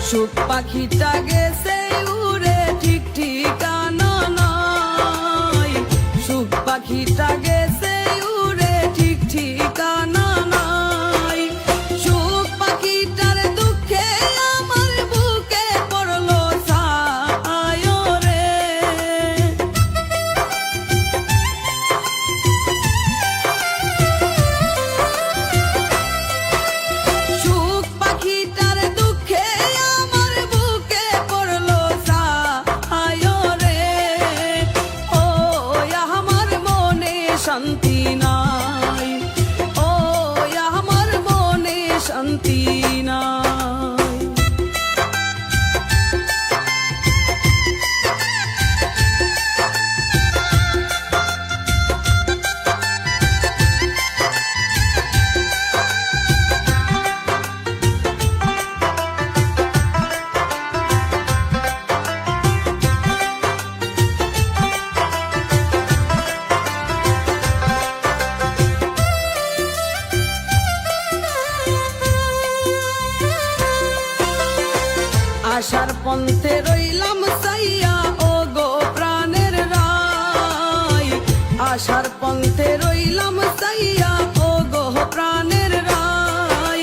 সুখ পাখিটা গেছে উড়ে ঠিক ঠিকানা নাই, সুখ পাখিটা গেছে উড়ে ঠিক ঠিকানা নাই। সুখ পাখিটার দুঃখে আমার বুকে পড়লো ছায় রে। সুখ পাখিটার দুঃখে আমার বুকে পড়লো ছায় রে। ও আমার মনে শান্তি নাই, ও আমার মনে শান্তি নাই। আশার পন্থে রইলাম চাইয়া ও গো প্রাণের রাই, আশার পন্থে রইলাম চাইয়া ও গো প্রাণের রাই।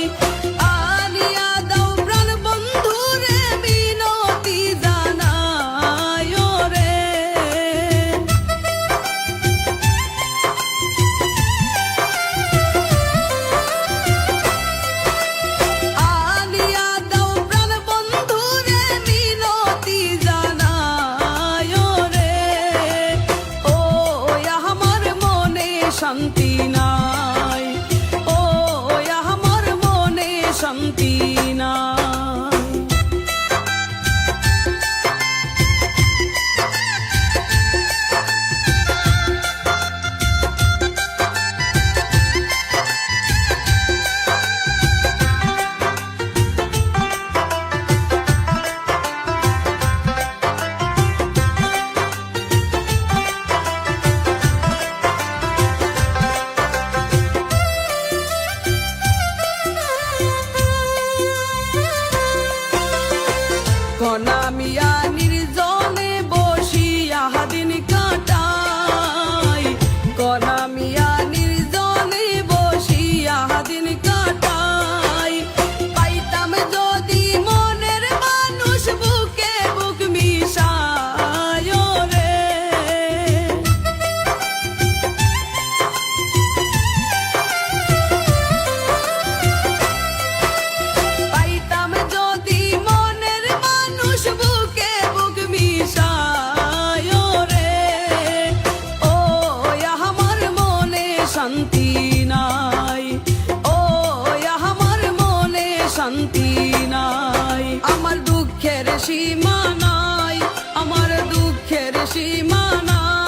আনিয়া দাও প্রাণ বন্ধু রে মিনতি জানাই রে। আনিয়া দাও প্রাণ বন্ধু রে মিনতি জানাই রে। ও আমার মনে শান্তি নাই, ও আমার মনে শান্তি নাই। কনা মিয়া নির্জনে বসিয়া দিন কাটাই, কনা মিয়া নির্জনে বসিয়া দিন কাটাই। পাইতাম যদি মনের মানুষ বুকে বুক মিশায় রে। পাইতাম যদি মনের মানুষ বুকে বুক মিশায় রে। ও আমার মনে শান্তি নাই, ও আমার মনে শান্তি নাই। আমার দুঃখের সীমা নাই, আমার দুঃখের সীমা নাই।